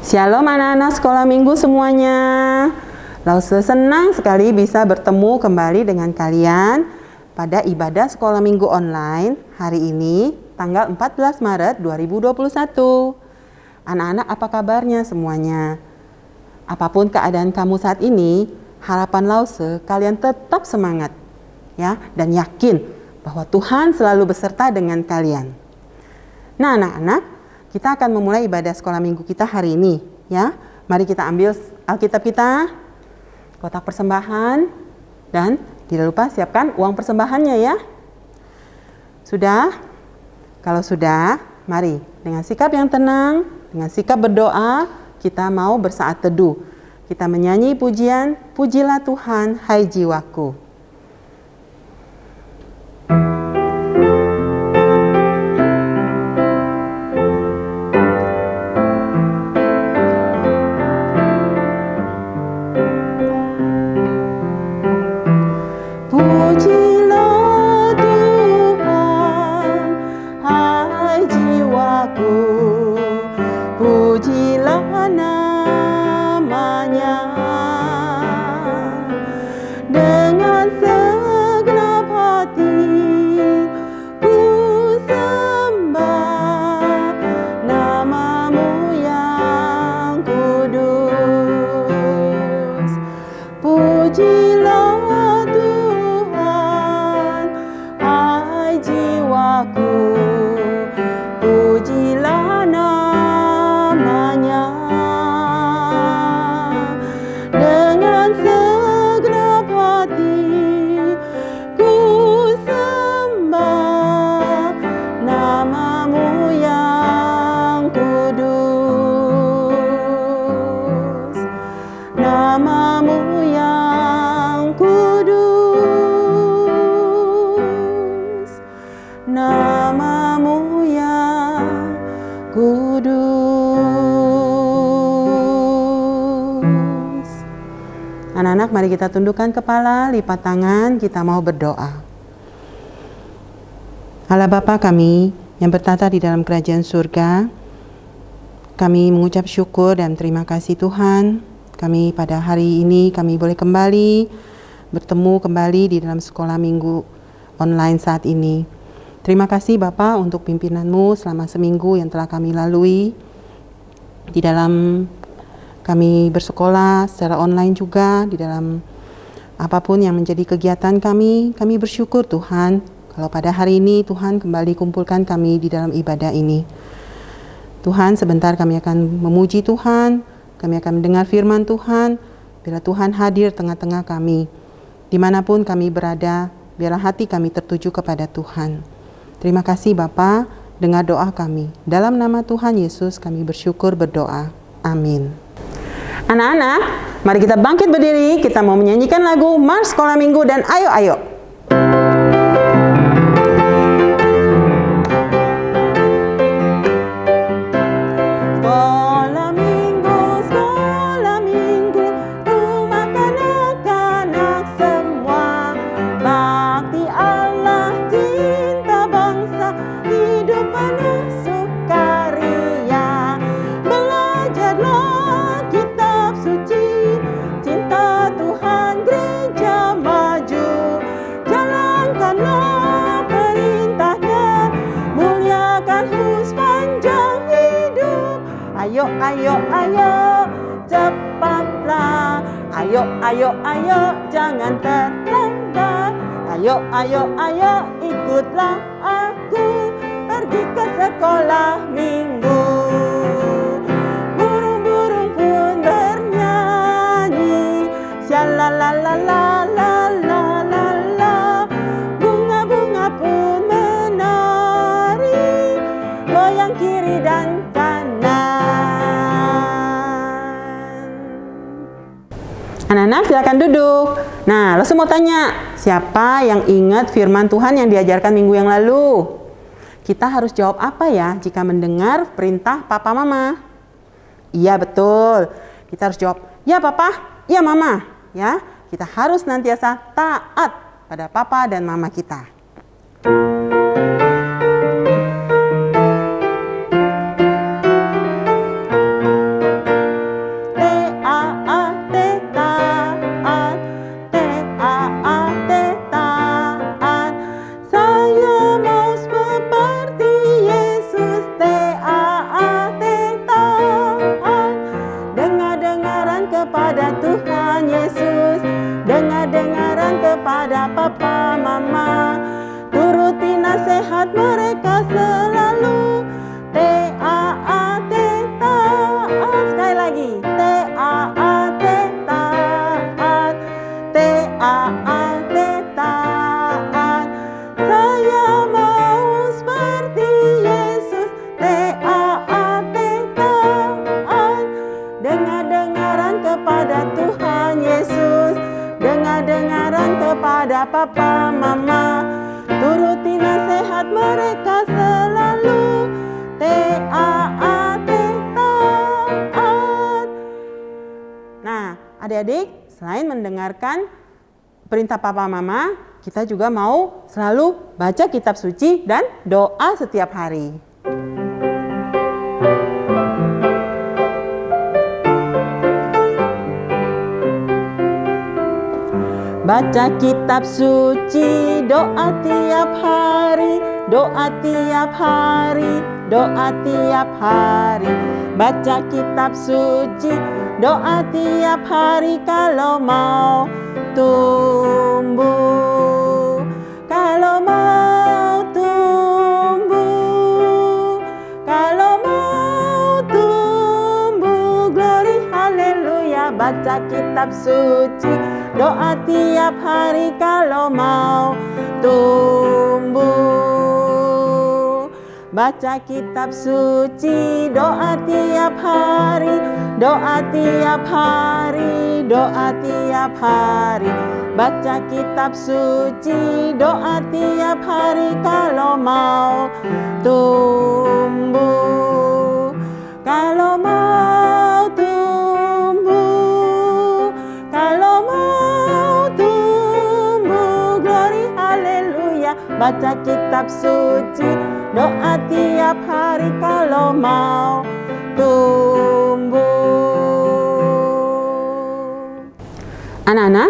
Shalom anak-anak sekolah minggu semuanya. Lause senang sekali bisa bertemu kembali dengan kalian pada ibadah sekolah minggu online hari ini tanggal 14 Maret 2021. Anak-anak apa kabarnya semuanya? Apapun keadaan kamu saat ini, harapan Lause kalian tetap semangat ya dan yakin bahwa Tuhan selalu beserta dengan kalian. Nah anak-anak, kita akan memulai ibadah sekolah minggu kita hari ini ya. Mari kita ambil Alkitab kita, kotak persembahan, dan tidak lupa siapkan uang persembahannya ya. Sudah? Kalau sudah, mari dengan sikap yang tenang, dengan sikap berdoa, kita mau bersaat teduh. Kita menyanyi pujian, pujilah Tuhan, hai jiwaku. Pujilah Tuhan, hai jiwaku, pujilah namanya. Dengan segenap hati ku sembah namamu yang kudus. Pujilah Tuhan, hai jiwaku, pujilah namanya. Dengan segenap hati ku sembah namamu yang kudus, namamu yang kudus, namamu yang kudus. Anak-anak, mari kita tundukkan kepala, lipat tangan, kita mau berdoa. Allah Bapa kami yang bertata di dalam kerajaan surga, kami mengucap syukur dan terima kasih Tuhan. Kami pada hari ini kami boleh kembali bertemu kembali di dalam sekolah minggu online saat ini. Terima kasih Bapa untuk pimpinan-Mu selama seminggu yang telah kami lalui di dalam kami bersekolah secara online juga, di dalam apapun yang menjadi kegiatan kami bersyukur Tuhan kalau pada hari ini Tuhan kembali kumpulkan kami di dalam ibadah ini. Tuhan, sebentar kami akan memuji Tuhan, kami akan mendengar firman Tuhan. Bila Tuhan hadir tengah-tengah kami, dimanapun kami berada, biarlah hati kami tertuju kepada Tuhan. Terima kasih Bapa, dengar doa kami. Dalam nama Tuhan Yesus kami bersyukur berdoa. Amin. Anak-anak, mari kita bangkit berdiri, kita mau menyanyikan lagu Mars Sekolah Minggu dan Ayo Ayo. Ayo, ayo, ayo, cepatlah. Ayo, ayo, ayo, jangan terlambat. Ayo, ayo, ayo, ikutlah aku pergi ke sekolah minggu. Burung-burung pun bernyanyi, shalalalalalalalala. Bunga-bunga pun menari, goyang kiri dan kanan. Anak-anak silakan duduk. Nah, lo semua tanya, siapa yang ingat firman Tuhan yang diajarkan minggu yang lalu? Kita harus jawab apa ya jika mendengar perintah papa mama? Iya betul. Kita harus jawab, ya papa, ya mama. Ya, kita harus nantiasa taat pada papa dan mama kita. adik-adik, selain mendengarkan perintah papa mama, kita juga mau selalu baca kitab suci dan doa setiap hari. Baca kitab suci, doa tiap hari, doa tiap hari, doa tiap hari. Baca kitab suci, doa tiap hari kalau mau tumbuh. Kalau mau tumbuh, kalau mau tumbuh, glory haleluya. Baca kitab suci, doa tiap hari kalau mau tumbuh. Baca kitab suci, doa tiap hari, doa tiap hari, doa tiap hari. Baca kitab suci, doa tiap hari kalau mau tumbuh. Kalau mau tumbuh, kalau mau tumbuh, glory haleluya. Baca kitab suci, doa tiap hari kalau mau tumbuh. Anak-anak,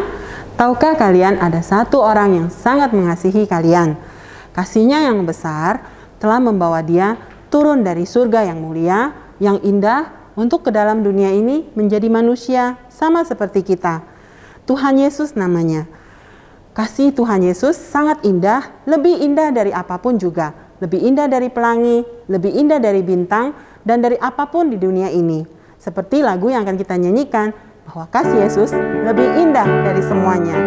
tahukah kalian ada satu orang yang sangat mengasihi kalian? Kasihnya yang besar telah membawa dia turun dari surga yang mulia, yang indah, untuk ke dalam dunia ini menjadi manusia sama seperti kita. Tuhan Yesus namanya. Kasih Tuhan Yesus sangat indah, lebih indah dari apapun juga. Lebih indah dari pelangi, lebih indah dari bintang, dan dari apapun di dunia ini. Seperti lagu yang akan kita nyanyikan, bahwa kasih Yesus lebih indah dari semuanya.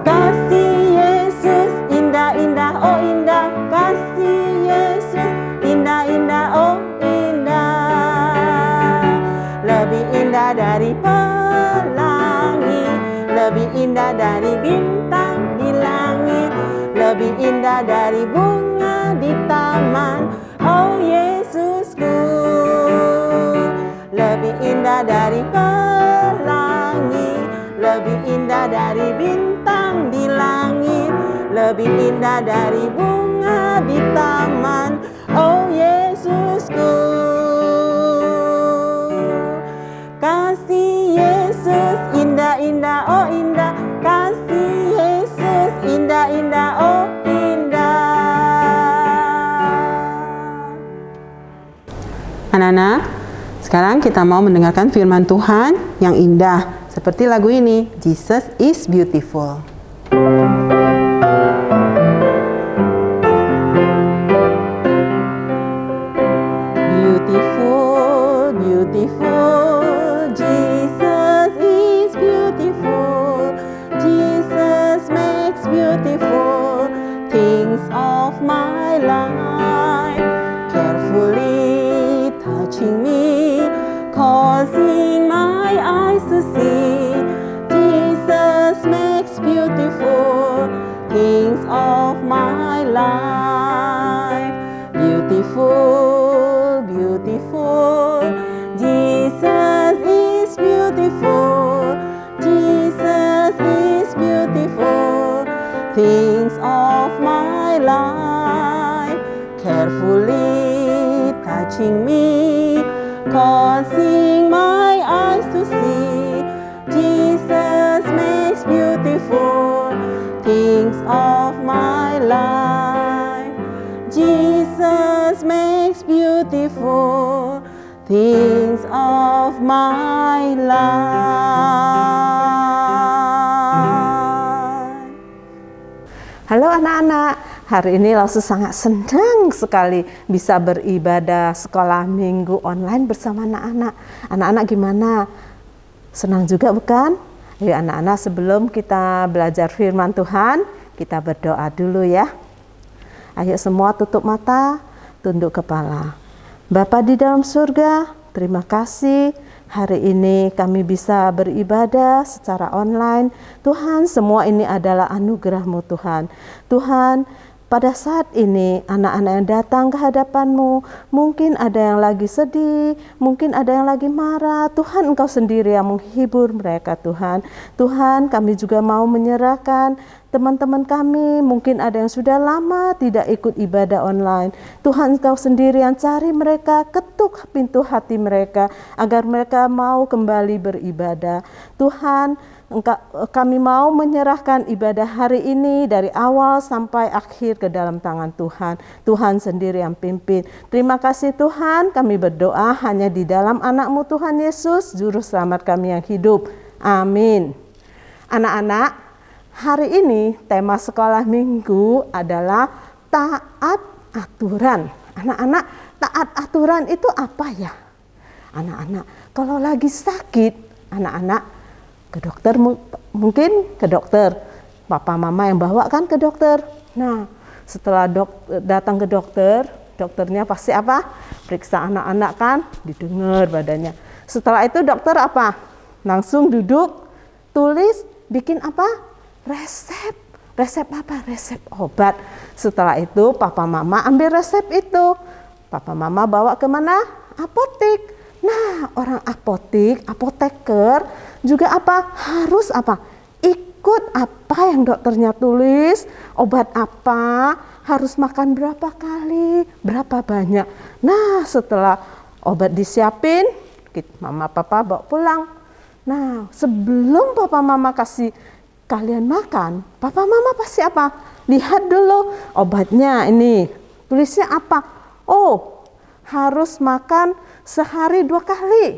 Kasih Yesus indah-indah, oh indah. Kasih Yesus indah-indah, oh indah. Lebih indah dari pelangi, lebih indah dari bintang di langit, lebih indah dari bunga di taman, oh Yesusku. Lebih indah dari pelangi, lebih indah dari bintang di langit, lebih indah dari bunga di taman, oh Yesusku. Kasih Yesus indah-indah, oh indah. Kasih Yesus indah-indah, oh indah. Anak-anak, sekarang kita mau mendengarkan firman Tuhan yang indah, seperti lagu ini, Jesus is Beautiful. Beautiful, beautiful, Jesus is beautiful. Jesus makes beautiful things of my life, carefully touching me, causing my eyes to see. Jesus makes beautiful things of my life. Beautiful, beautiful, Jesus is beautiful. Jesus is beautiful things of my life, carefully touching me, causing my eyes to see. Jesus makes beautiful things of my life. Jesus makes beautiful things of my life. Halo anak-anak, hari ini Lausu sangat senang sekali bisa beribadah sekolah minggu online bersama anak-anak. Anak-anak gimana? Senang juga bukan? Ayo anak-anak, sebelum kita belajar firman Tuhan, kita berdoa dulu ya. Ayo semua tutup mata, tunduk kepala. Bapa di dalam surga, terima kasih hari ini kami bisa beribadah secara online. Tuhan, semua ini adalah anugerah-Mu Tuhan. Tuhan, pada saat ini anak-anak yang datang ke hadapan-Mu, mungkin ada yang lagi sedih, mungkin ada yang lagi marah. Tuhan, Engkau sendiri yang menghibur mereka, Tuhan. Tuhan, kami juga mau menyerahkan teman-teman kami, mungkin ada yang sudah lama tidak ikut ibadah online. Tuhan, Engkau sendiri yang cari mereka, ketuk pintu hati mereka agar mereka mau kembali beribadah. Tuhan, kami mau menyerahkan ibadah hari ini dari awal sampai akhir ke dalam tangan Tuhan. Tuhan sendiri yang pimpin. Terima kasih Tuhan, kami berdoa hanya di dalam anak-Mu Tuhan Yesus, Juru Selamat kami yang hidup. Amin. Anak-anak, hari ini tema sekolah minggu adalah taat aturan. Anak-anak, taat aturan itu apa ya? Anak-anak, kalau lagi sakit, anak-anak ke dokter, mungkin ke dokter. Papa mama yang bawa kan ke dokter. Nah, setelah datang ke dokter, dokternya pasti apa? Periksa anak-anak kan, didengar badannya. Setelah itu dokter apa? Langsung duduk, tulis, bikin apa? Resep. Resep apa? Resep obat. Setelah itu papa mama ambil resep itu. Papa mama bawa ke mana? Apotek. Nah, orang apoteker juga apa? Harus apa? Ikut apa yang dokternya tulis, obat apa, harus makan berapa kali, berapa banyak. Nah, setelah obat disiapin, mama papa bawa pulang. Nah, sebelum papa mama kasih kalian makan, papa mama pasti apa? Lihat dulu obatnya ini, tulisnya apa? Oh, harus makan sehari 2 kali.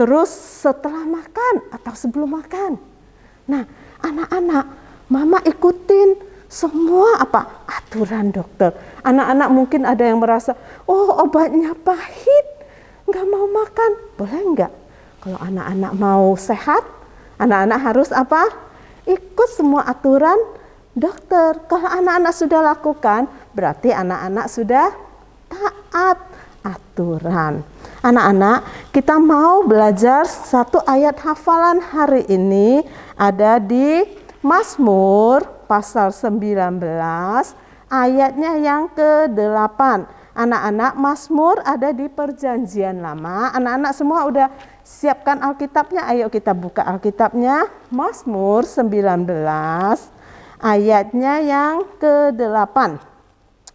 Terus setelah makan atau sebelum makan. Nah, anak-anak, mama ikutin semua apa? Aturan dokter. Anak-anak mungkin ada yang merasa, oh obatnya pahit, nggak mau makan. Boleh nggak? Kalau anak-anak mau sehat, anak-anak harus apa? Ikut semua aturan dokter. Kalau anak-anak sudah lakukan, berarti anak-anak sudah taat aturan. Anak-anak, kita mau belajar satu ayat hafalan hari ini ada di Mazmur pasal 19 ayatnya yang ke-8. Anak-anak, Mazmur ada di Perjanjian Lama. Anak-anak semua udah siapkan Alkitabnya? Ayo kita buka Alkitabnya. Mazmur 19 ayatnya yang ke-8.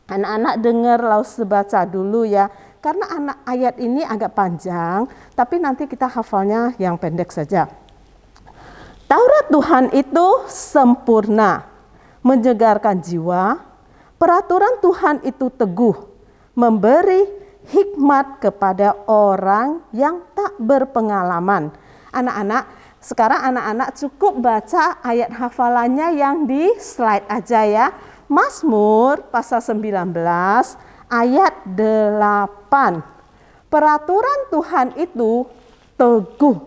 Anak-anak dengar Lause baca dulu ya. Karena ayat ini agak panjang, tapi nanti kita hafalnya yang pendek saja. Taurat Tuhan itu sempurna, menyegarkan jiwa. Peraturan Tuhan itu teguh, memberi hikmat kepada orang yang tak berpengalaman. Anak-anak, sekarang anak-anak cukup baca ayat hafalannya yang di slide aja ya. Mazmur pasal 19 ayat 8. Peraturan Tuhan itu teguh.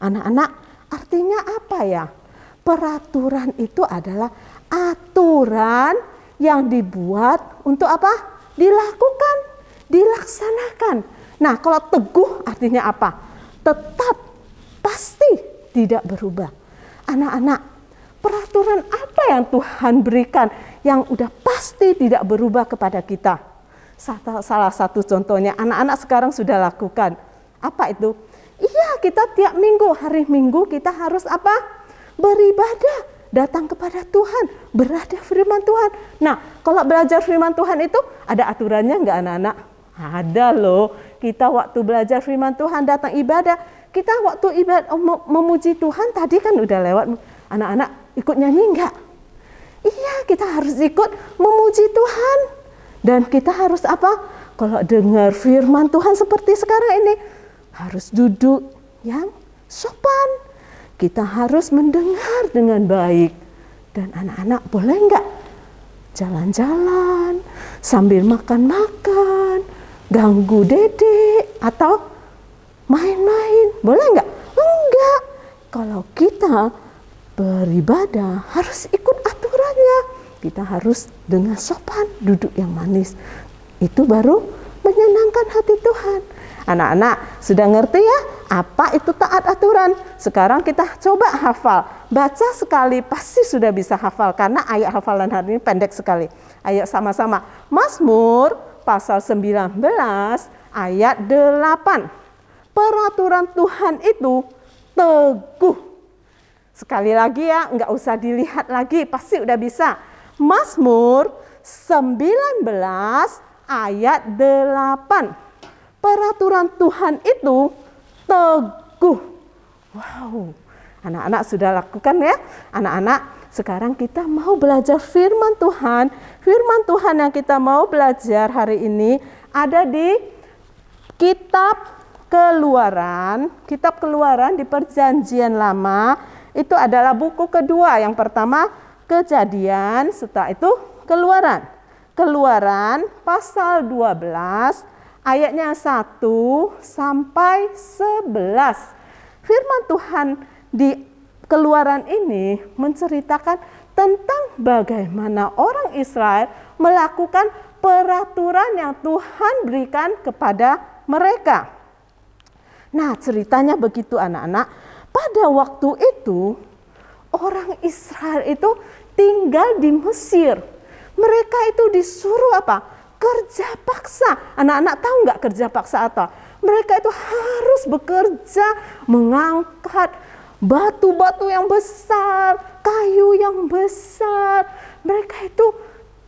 Anak-anak, artinya apa ya? Peraturan itu adalah aturan yang dibuat untuk apa? Dilakukan, dilaksanakan. Nah, kalau teguh artinya apa? Tetap, pasti tidak berubah. Anak-anak, peraturan apa yang Tuhan berikan yang udah pasti tidak berubah kepada kita? Salah satu contohnya anak-anak sekarang sudah lakukan. Apa itu? Iya, kita tiap minggu, hari Minggu kita harus apa? Beribadah, datang kepada Tuhan, belajar firman Tuhan. Nah, kalau belajar firman Tuhan itu ada aturannya enggak anak-anak? Ada loh. Kita waktu belajar firman Tuhan, datang ibadah, kita waktu ibadah memuji Tuhan tadi kan udah lewat. Anak-anak ikut nyanyi enggak? Iya, kita harus ikut memuji Tuhan. Dan kita harus apa? Kalau dengar firman Tuhan seperti sekarang ini, harus duduk yang sopan. Kita harus mendengar dengan baik. Dan anak-anak boleh enggak jalan-jalan sambil makan-makan, ganggu dedek atau main-main? Boleh enggak? Enggak. Kalau kita beribadah harus ikut aturannya. Kita harus dengan sopan, duduk yang manis. Itu baru menyenangkan hati Tuhan. Anak-anak sudah ngerti ya Apa itu taat aturan? Sekarang kita coba hafal. Baca sekali pasti sudah bisa hafal karena ayat hafalan hari ini pendek sekali. Ayo sama-sama. Mazmur pasal 19 ayat 8. Peraturan Tuhan itu teguh. Sekali lagi ya, enggak usah dilihat lagi, pasti udah bisa. Mazmur 19 ayat 8. Peraturan Tuhan itu teguh. Wow, anak-anak sudah lakukan ya. Anak-anak, sekarang kita mau belajar firman Tuhan. Firman Tuhan yang kita mau belajar hari ini ada di kitab Keluaran. Kitab Keluaran di Perjanjian Lama itu adalah buku kedua. Yang pertama Kejadian, setelah itu Keluaran. Keluaran pasal 12 ayatnya 1 sampai 11. Firman Tuhan di Keluaran ini menceritakan tentang bagaimana orang Israel melakukan peraturan yang Tuhan berikan kepada mereka. Nah, ceritanya begitu anak-anak. Pada waktu itu orang Israel itu tinggal di Mesir. Mereka itu disuruh apa? Kerja paksa. Anak-anak tahu nggak kerja paksa apa? Mereka itu harus bekerja mengangkat batu-batu yang besar, kayu yang besar. Mereka itu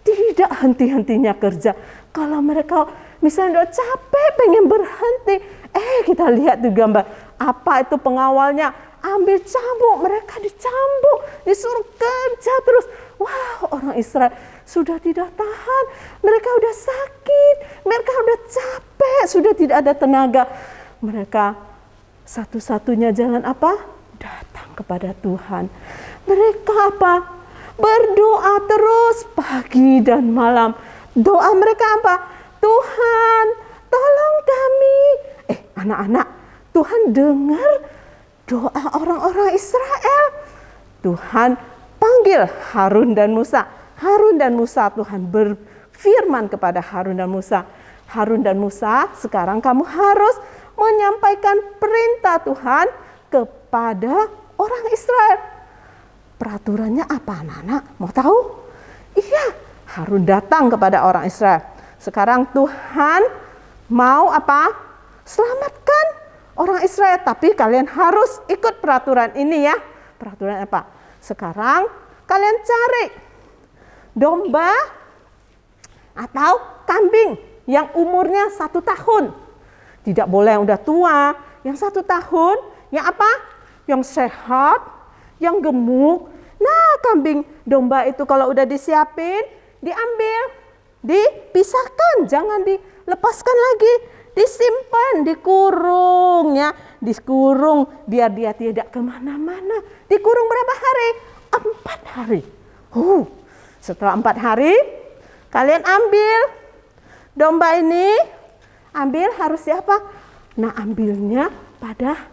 tidak henti-hentinya kerja. Kalau mereka misalnya udah capek pengen berhenti, kita lihat di gambar. Apa itu pengawalnya? Ambil cambuk, mereka dicambuk, disuruh kerja terus. Wow, orang Israel sudah tidak tahan, mereka udah sakit, mereka udah capek, sudah tidak ada tenaga. Mereka satu-satunya jalan apa? Datang kepada Tuhan. Mereka apa? Berdoa terus pagi dan malam. Doa mereka apa? Tuhan, tolong kami. Anak-anak, Tuhan dengar doa orang-orang Israel. Tuhan panggil Harun dan Musa. Harun dan Musa, Tuhan berfirman kepada Harun dan Musa. Harun dan Musa, sekarang kamu harus menyampaikan perintah Tuhan kepada orang Israel. Peraturannya apa anak-anak? Mau tahu? Iya, Harun datang kepada orang Israel. Sekarang Tuhan mau apa? Selamatkan orang Israel, tapi kalian harus ikut peraturan ini ya. Peraturan apa? Sekarang kalian cari domba atau kambing yang umurnya 1 tahun. Tidak boleh yang udah tua, yang 1 tahun, yang apa? Yang sehat, yang gemuk. Nah, kambing domba itu kalau udah disiapin, diambil, dipisahkan, jangan dilepaskan lagi, disimpan, dikurung ya, dikurung biar dia tidak kemana-mana. Dikurung berapa hari? 4 hari. Setelah 4 hari, kalian ambil domba ini, ambil harus siapa? Nah, ambilnya pada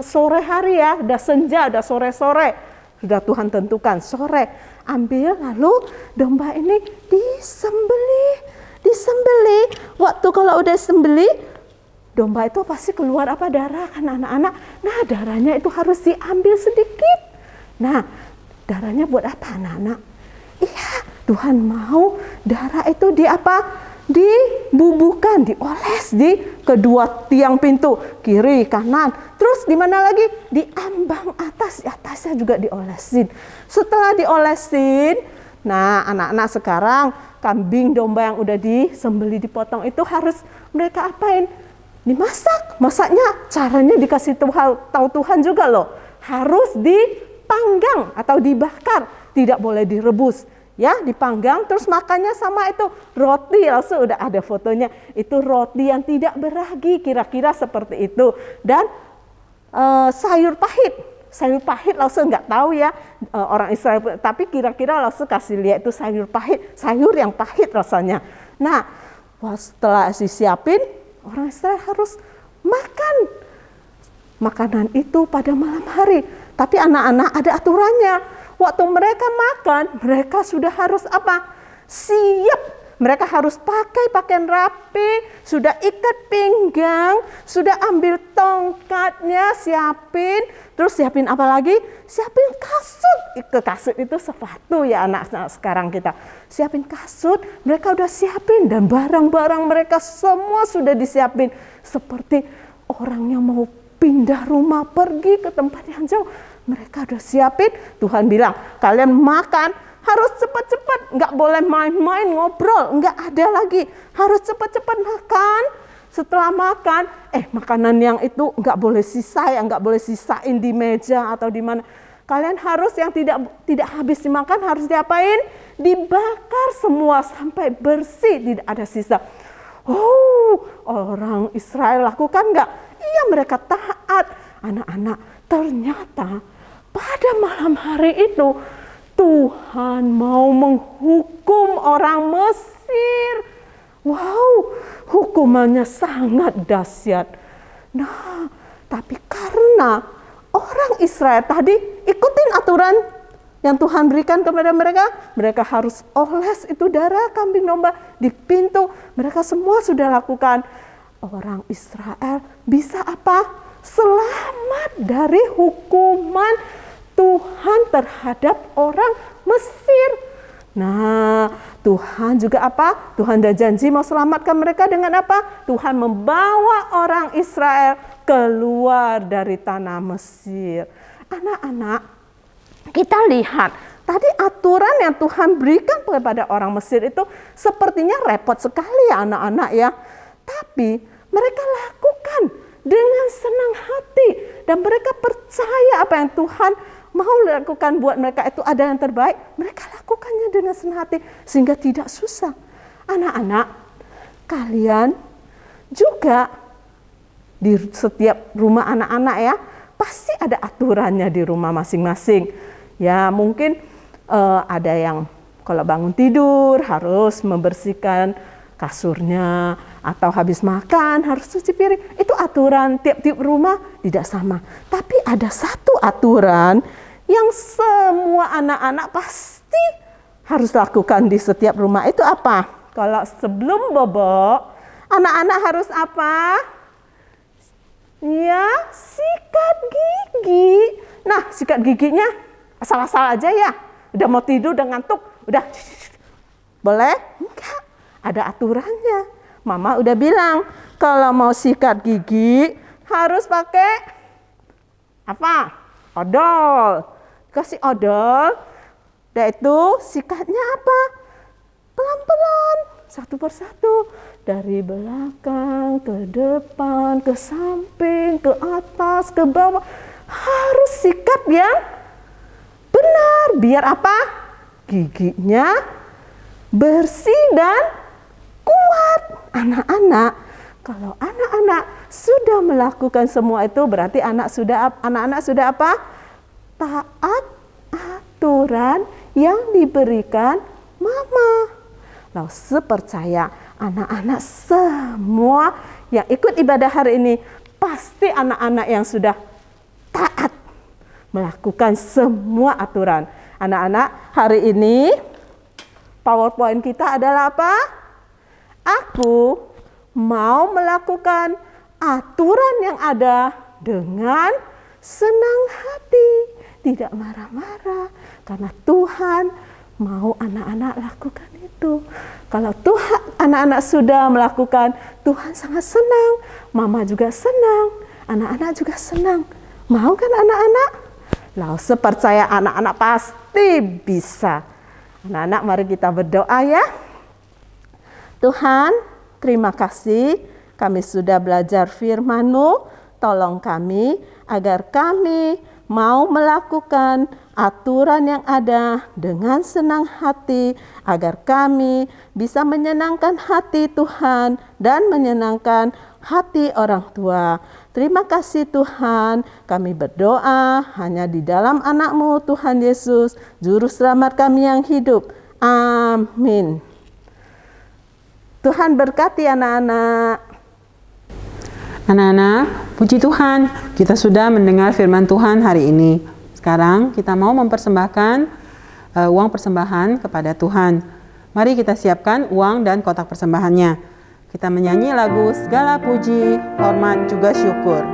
sore hari ya, udah senja, udah sore-sore. Sudah Tuhan tentukan, sore. Ambil, lalu domba ini disembelih. Waktu kalau udah sembelih, domba itu pasti keluar apa? Darah kan anak-anak. Nah, darahnya itu harus diambil sedikit. Nah, darahnya buat apa anak-anak? Iya, Tuhan mau darah itu dibubuhkan, dioles di kedua tiang pintu, kiri, kanan. Terus di mana lagi? Di ambang atas, di atasnya juga diolesin. Setelah diolesin, nah anak-anak sekarang kambing domba yang udah disembelih, dipotong itu harus mereka apain? Dimasak. Masaknya caranya dikasih tahu Tuhan juga loh. Harus dipanggang atau dibakar, tidak boleh direbus. Ya, dipanggang, terus makannya sama itu roti, langsung udah ada fotonya. Itu roti yang tidak beragi, kira-kira seperti itu. Dan sayur pahit langsung nggak tahu ya orang Israel, tapi kira-kira langsung kasih lihat itu sayur pahit, sayur yang pahit rasanya. Nah, setelah disiapin, orang Israel harus makan makanan itu pada malam hari. Tapi anak-anak ada aturannya. Waktu mereka makan, mereka sudah harus apa? Siap Mereka harus pakai pakaian rapi, sudah ikat pinggang, sudah ambil tongkatnya, siapin. Terus siapin apa lagi? Siapin kasut. Ke kasut itu sepatu ya anak-anak sekarang kita. Siapin kasut, mereka udah siapin. Dan barang-barang mereka semua sudah disiapin. Seperti orang yang mau pindah rumah, pergi ke tempat yang jauh. Mereka udah siapin. Tuhan bilang, kalian makan harus cepat-cepat. Nggak boleh main-main, ngobrol. Nggak ada lagi. Harus cepat-cepat makan. Setelah makan, makanan yang itu nggak boleh sisa, ya nggak boleh sisain di meja atau di mana. Kalian harus yang tidak habis dimakan harus diapain? Dibakar semua sampai bersih, tidak ada sisa. Oh, orang Israel lakukan nggak? Iya, mereka taat. Anak-anak, ternyata pada malam hari itu Tuhan mau menghukum orang Mesir. Wow, hukumannya sangat dahsyat. Nah, tapi karena orang Israel tadi ikutin aturan yang Tuhan berikan kepada mereka, mereka harus oles itu darah kambing domba di pintu. Mereka semua sudah lakukan. Orang Israel bisa apa? Selamat dari hukuman Tuhan terhadap orang Mesir. Nah, Tuhan juga apa? Tuhan dah janji mau selamatkan mereka dengan apa? Tuhan membawa orang Israel keluar dari tanah Mesir. Anak-anak, kita lihat tadi aturan yang Tuhan berikan kepada orang Mesir itu sepertinya repot sekali ya anak-anak ya. Tapi mereka lakukan dengan senang hati dan mereka percaya apa yang Tuhan mau lakukan buat mereka itu ada yang terbaik. Mereka lakukannya dengan senang hati sehingga tidak susah. Anak-anak, kalian juga di setiap rumah anak-anak ya, pasti ada aturannya di rumah masing-masing. Ya mungkin ada yang kalau bangun tidur harus membersihkan kasurnya, atau habis makan harus cuci piring. Itu aturan tiap-tiap rumah tidak sama. Tapi ada satu aturan yang semua anak-anak pasti harus lakukan di setiap rumah. Itu apa? Kalau sebelum bobo, anak-anak harus apa? Ya, sikat gigi. Nah, sikat giginya asal-asal aja ya. Udah mau tidur, udah ngantuk, udah boleh? Enggak. Ada aturannya. Mama udah bilang, kalau mau sikat gigi harus pakai apa? Odol. Kasih odol. Dan itu sikatnya apa? Pelan-pelan, satu persatu. Dari belakang, ke depan, ke samping, ke atas, ke bawah. Harus sikat yang benar. Biar apa? Giginya bersih dan kuat. Anak-anak, kalau anak-anak sudah melakukan semua itu berarti anak-anak sudah apa? Taat aturan yang diberikan mama. Lalu sepercaya anak-anak semua yang ikut ibadah hari ini pasti anak-anak yang sudah taat melakukan semua aturan. Anak-anak, hari ini PowerPoint kita adalah apa? Aku mau melakukan aturan yang ada dengan senang hati, tidak marah-marah, karena Tuhan mau anak-anak lakukan itu. Kalau Tuhan anak-anak sudah melakukan, Tuhan sangat senang, mama juga senang, anak-anak juga senang. Mau kan anak-anak? Lalu sepercaya anak-anak pasti bisa. Anak-anak, mari kita berdoa ya. Tuhan, terima kasih kami sudah belajar firman-Mu. Tolong kami agar kami mau melakukan aturan yang ada dengan senang hati, agar kami bisa menyenangkan hati Tuhan dan menyenangkan hati orang tua. Terima kasih Tuhan, kami berdoa hanya di dalam anak-Mu Tuhan Yesus, Juru Selamat kami yang hidup. Amin. Tuhan berkati anak-anak. Anak-anak, puji Tuhan, kita sudah mendengar firman Tuhan hari ini. Sekarang kita mau mempersembahkan uang persembahan kepada Tuhan. Mari kita siapkan uang dan kotak persembahannya. Kita menyanyi lagu Segala Puji, Hormat juga Syukur.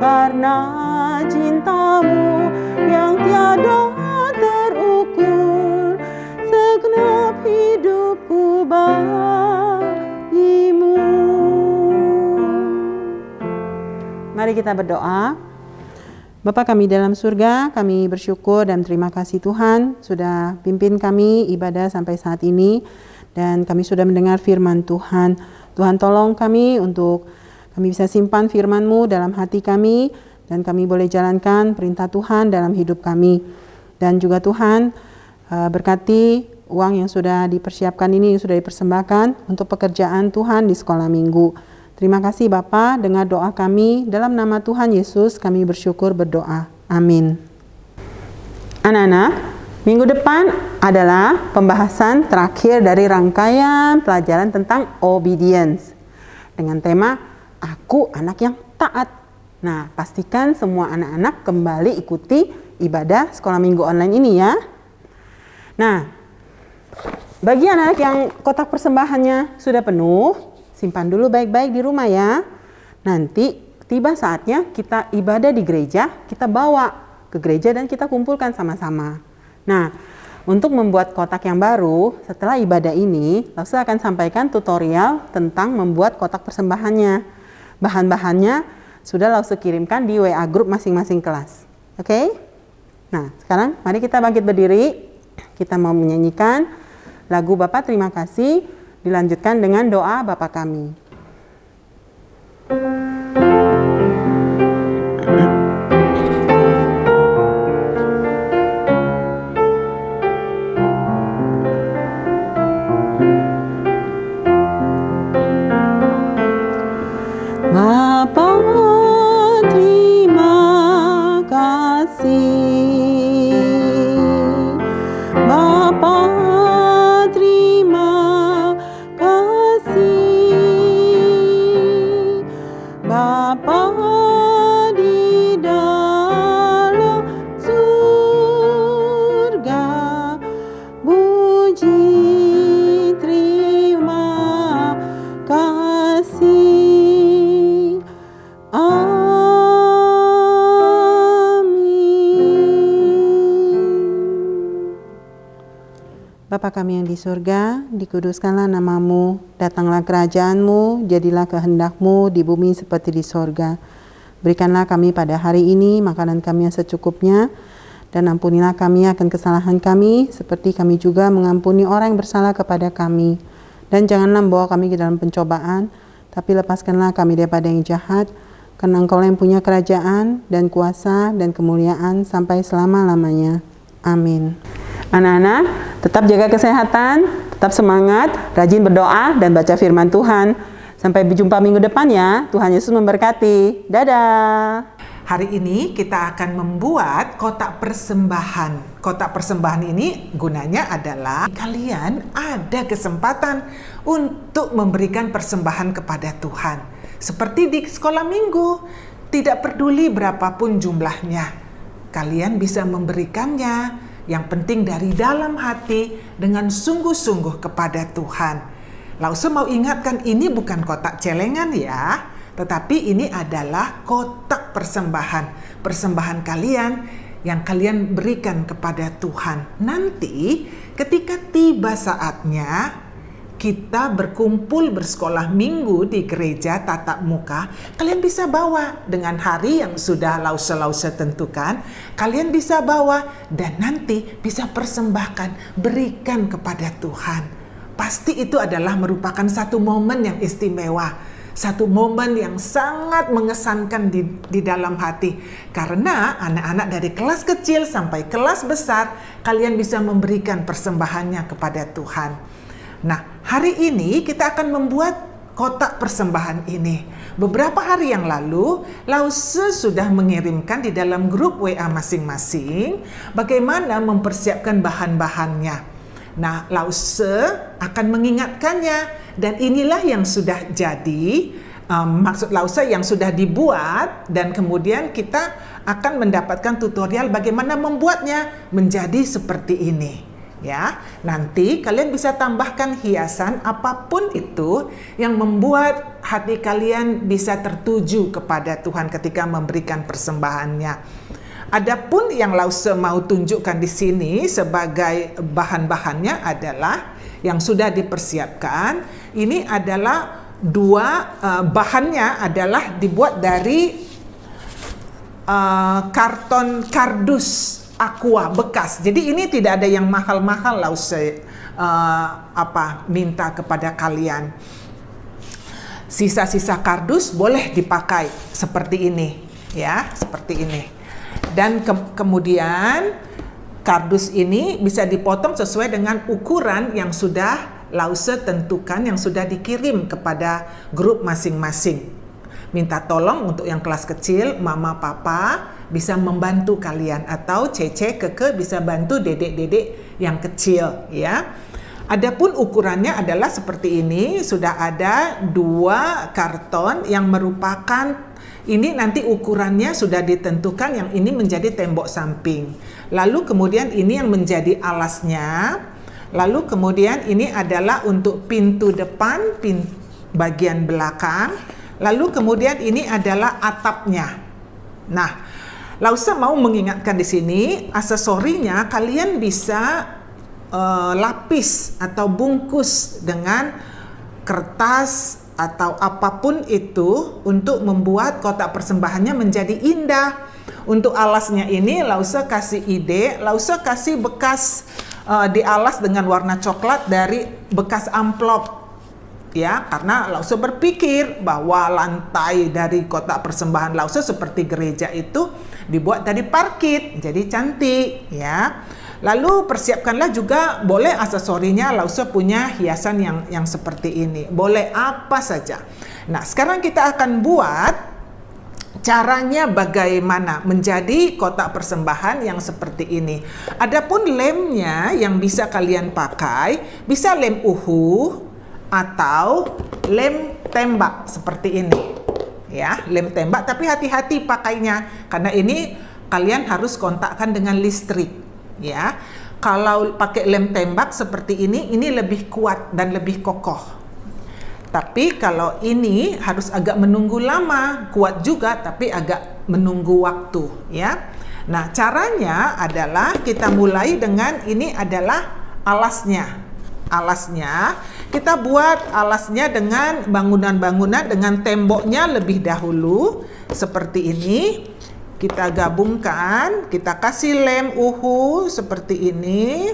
Karena cintamu yang tiada terukur, segenap hidupku bagimu. Mari kita berdoa. Bapa kami dalam surga, kami bersyukur dan terima kasih Tuhan sudah pimpin kami ibadah sampai saat ini, dan kami sudah mendengar firman Tuhan. Tuhan tolong kami untuk kami bisa simpan firman-Mu dalam hati kami, dan kami boleh jalankan perintah Tuhan dalam hidup kami. Dan juga Tuhan berkati uang yang sudah dipersiapkan ini, yang sudah dipersembahkan untuk pekerjaan Tuhan di sekolah minggu. Terima kasih Bapa, dengar doa kami. Dalam nama Tuhan Yesus kami bersyukur berdoa. Amin. Anak-anak, minggu depan adalah pembahasan terakhir dari rangkaian pelajaran tentang obedience. Dengan tema, Aku anak yang taat. Nah, pastikan semua anak-anak kembali ikuti ibadah sekolah minggu online ini ya. Nah, bagi anak-anak yang kotak persembahannya sudah penuh, simpan dulu baik-baik di rumah ya. Nanti tiba saatnya kita ibadah di gereja, kita bawa ke gereja dan kita kumpulkan sama-sama. Nah, untuk membuat kotak yang baru, setelah ibadah ini, Lause akan sampaikan tutorial tentang membuat kotak persembahannya. Bahan-bahannya sudah Lause kirimkan di WA grup masing-masing kelas. Oke? Nah, sekarang mari kita bangkit berdiri. Kita mau menyanyikan lagu Bapa Terima Kasih, dilanjutkan dengan doa Bapa Kami. Bapa terima kasih, Bapa terima kasih, Bapa di dalam surga, puji terima kasih. Bapa kami yang di surga, dikuduskanlah namamu, datanglah kerajaanmu, jadilah kehendak-Mu di bumi seperti di surga. Berikanlah kami pada hari ini makanan kami yang secukupnya, dan ampunilah kami akan kesalahan kami, seperti kami juga mengampuni orang yang bersalah kepada kami. Dan janganlah membawa kami ke dalam pencobaan, tapi lepaskanlah kami daripada yang jahat, karena Engkau yang punya kerajaan, dan kuasa, dan kemuliaan sampai selama-lamanya. Amin. Anak-anak, tetap jaga kesehatan, tetap semangat, rajin berdoa, dan baca firman Tuhan. Sampai berjumpa minggu depan ya. Tuhan Yesus memberkati. Dadah. Hari ini kita akan membuat kotak persembahan. Kotak persembahan ini gunanya adalah kalian ada kesempatan untuk memberikan persembahan kepada Tuhan. Seperti di sekolah minggu, tidak peduli berapapun jumlahnya. Kalian bisa memberikannya. Yang penting dari dalam hati dengan sungguh-sungguh kepada Tuhan. Lause mau ingatkan, ini bukan kotak celengan ya, tetapi ini adalah kotak persembahan. Persembahan kalian yang kalian berikan kepada Tuhan. Nanti ketika tiba saatnya kita berkumpul bersekolah minggu di gereja tatap muka, kalian bisa bawa dengan hari yang sudah Lause tentukan, kalian bisa bawa dan nanti bisa persembahkan, berikan kepada Tuhan. Pasti itu adalah merupakan satu momen yang istimewa. Satu momen yang sangat mengesankan di dalam hati. Karena anak-anak dari kelas kecil sampai kelas besar, kalian bisa memberikan persembahannya kepada Tuhan. Nah, hari ini kita akan membuat kotak persembahan ini. Beberapa hari yang lalu, Lause sudah mengirimkan di dalam grup WA masing-masing bagaimana mempersiapkan bahan-bahannya. Nah, Lause akan mengingatkannya, dan inilah yang sudah jadi, maksud Lause yang sudah dibuat, dan kemudian kita akan mendapatkan tutorial bagaimana membuatnya menjadi seperti ini. Ya, nanti kalian bisa tambahkan hiasan apapun itu yang membuat hati kalian bisa tertuju kepada Tuhan ketika memberikan persembahannya. Adapun yang Lause mau tunjukkan di sini sebagai bahan-bahannya adalah yang sudah dipersiapkan. Ini adalah bahannya adalah dibuat dari karton kardus aqua bekas. Jadi ini tidak ada yang mahal-mahal Lause minta kepada kalian. Sisa-sisa kardus boleh dipakai seperti ini, ya, seperti ini. Dan kemudian kardus ini bisa dipotong sesuai dengan ukuran yang sudah Lause tentukan, yang sudah dikirim kepada grup masing-masing. Minta tolong untuk yang kelas kecil, mama papa bisa membantu kalian, atau Cece, Keke bisa bantu dedek-dedek yang kecil, ya. Adapun ukurannya adalah seperti ini. Sudah ada 2 karton yang merupakan, ini nanti ukurannya sudah ditentukan, yang ini menjadi tembok samping. Lalu kemudian ini yang menjadi alasnya. Lalu kemudian ini adalah untuk pintu depan, bagian belakang. Lalu kemudian ini adalah atapnya. Nah, Lause mau mengingatkan di sini, aksesorinya kalian bisa lapis atau bungkus dengan kertas atau apapun itu untuk membuat kotak persembahannya menjadi indah. Untuk alasnya ini Lause kasih ide, Lause kasih bekas dialas dengan warna coklat dari bekas amplop. Ya, karena Lause berpikir bahwa lantai dari kotak persembahan Lause seperti gereja itu dibuat dari parkit, jadi cantik, ya. Lalu persiapkanlah juga, boleh aksesorinya Lause punya hiasan yang seperti ini. Boleh apa saja. Nah, sekarang kita akan buat caranya bagaimana menjadi kotak persembahan yang seperti ini. Adapun lemnya yang bisa kalian pakai, bisa lem uhu atau lem tembak seperti ini. Ya, lem tembak, tapi hati-hati pakainya karena ini kalian harus kontakkan dengan listrik. Ya, kalau pakai lem tembak seperti ini lebih kuat dan lebih kokoh. Tapi kalau ini harus agak menunggu lama, kuat juga tapi agak menunggu waktu, ya. Nah, caranya adalah kita mulai dengan ini adalah alasnya. Alasnya, kita buat alasnya dengan bangunan-bangunan dengan temboknya lebih dahulu seperti ini. Kita gabungkan, kita kasih lem uhu seperti ini.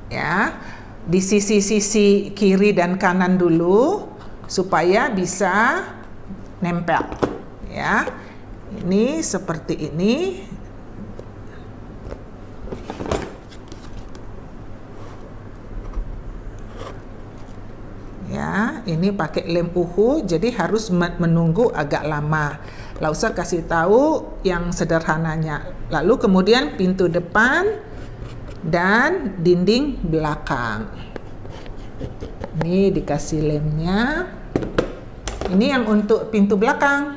Ya, di sisi-sisi kiri dan kanan dulu supaya bisa nempel. Ya. Ini seperti ini. Ya, ini pakai lem uhu, jadi harus menunggu agak lama. Lause kasih tahu yang sederhananya. Lalu kemudian pintu depan dan dinding belakang. Ini dikasih lemnya. Ini yang untuk pintu belakang.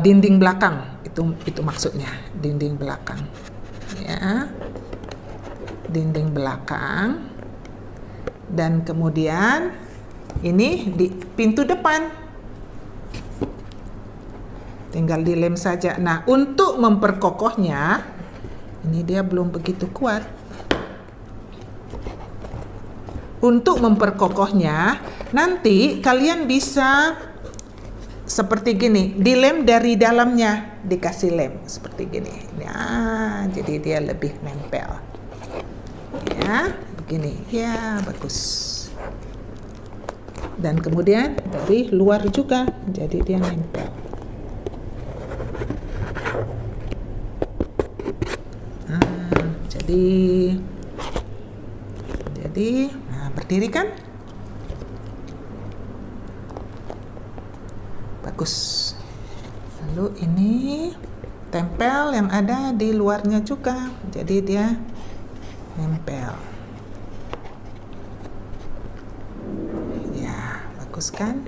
Dinding belakang. Itu maksudnya, dinding belakang. Ya. Dinding belakang. Dan kemudian ini di pintu depan, tinggal dilem saja. Nah, untuk memperkokohnya, ini dia belum begitu kuat. Untuk memperkokohnya, nanti kalian bisa seperti gini, dilem dari dalamnya, dikasih lem seperti gini. Nah, jadi dia lebih nempel. Ya. Begini, ya bagus. dan kemudian dari luar juga, jadi dia nempel. Jadi berdiri kan? Bagus. Lalu ini tempel yang ada di luarnya juga, jadi dia nempel. Ya, bagus kan?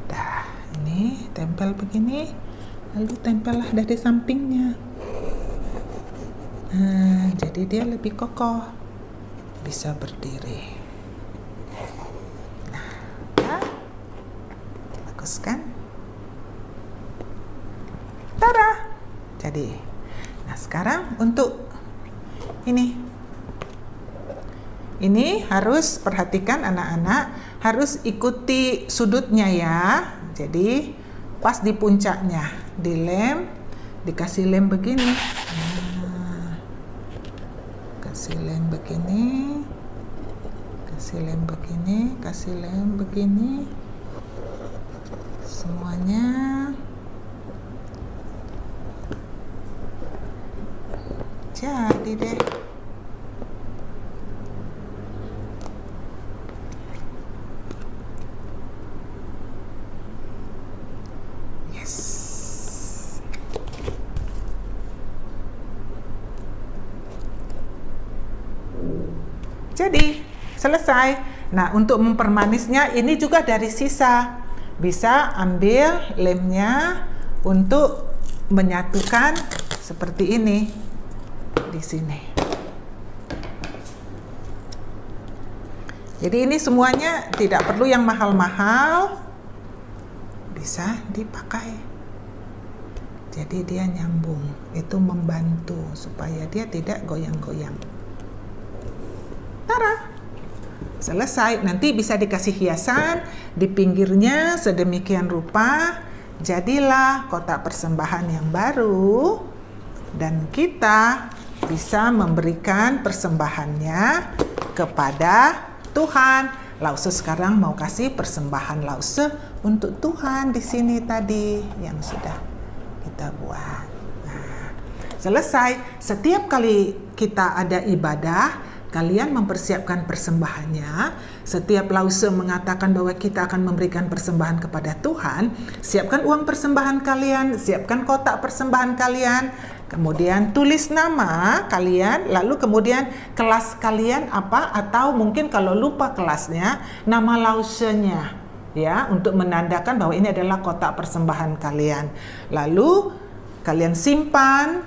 Dah, ini tempel begini, lalu tempellah dari sampingnya. Nah, jadi dia lebih kokoh, bisa berdiri. Nah, bagus kan? Tada! Jadi, nah sekarang untuk ini harus perhatikan anak-anak, harus ikuti sudutnya ya. Jadi pas di puncaknya, dilem, dikasih lem begini. Kasih lem begini, kasih lem begini, kasih lem begini, semuanya. Jadi deh. Yes. Jadi selesai. Nah, untuk mempermanisnya ini juga dari sisa. Bisa ambil lemnya untuk menyatukan seperti ini di sini. Jadi ini semuanya tidak perlu yang mahal-mahal, bisa dipakai. Jadi dia nyambung, itu membantu supaya dia tidak goyang-goyang. Tara, selesai. Nanti bisa dikasih hiasan di pinggirnya sedemikian rupa. Jadilah kotak persembahan yang baru, dan kita bisa memberikan persembahannya kepada Tuhan. Lause sekarang mau kasih persembahan lause untuk Tuhan di sini tadi yang sudah kita buat. Nah, selesai. Setiap kali kita ada ibadah, kalian mempersiapkan persembahannya. Setiap lause mengatakan bahwa kita akan memberikan persembahan kepada Tuhan, siapkan uang persembahan kalian, siapkan kotak persembahan kalian, kemudian tulis nama kalian, lalu kemudian kelas kalian apa, atau mungkin kalau lupa kelasnya, nama lausenya, ya, untuk menandakan bahwa ini adalah kotak persembahan kalian. Lalu kalian simpan,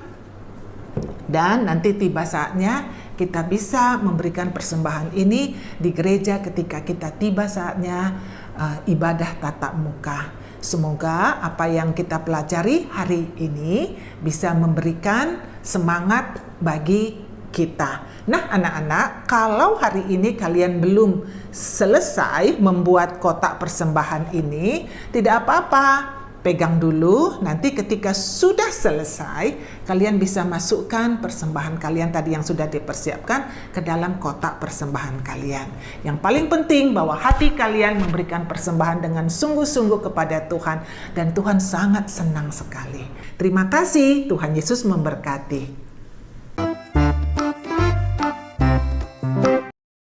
dan nanti tiba saatnya kita bisa memberikan persembahan ini di gereja ketika kita tiba saatnya ibadah tatap muka. Semoga apa yang kita pelajari hari ini bisa memberikan semangat bagi kita. Nah, anak-anak, kalau hari ini kalian belum selesai membuat kotak persembahan ini, tidak apa-apa. Pegang dulu, nanti ketika sudah selesai, kalian bisa masukkan persembahan kalian tadi yang sudah dipersiapkan ke dalam kotak persembahan kalian. Yang paling penting bahwa hati kalian memberikan persembahan dengan sungguh-sungguh kepada Tuhan, dan Tuhan sangat senang sekali. Terima kasih, Tuhan Yesus memberkati.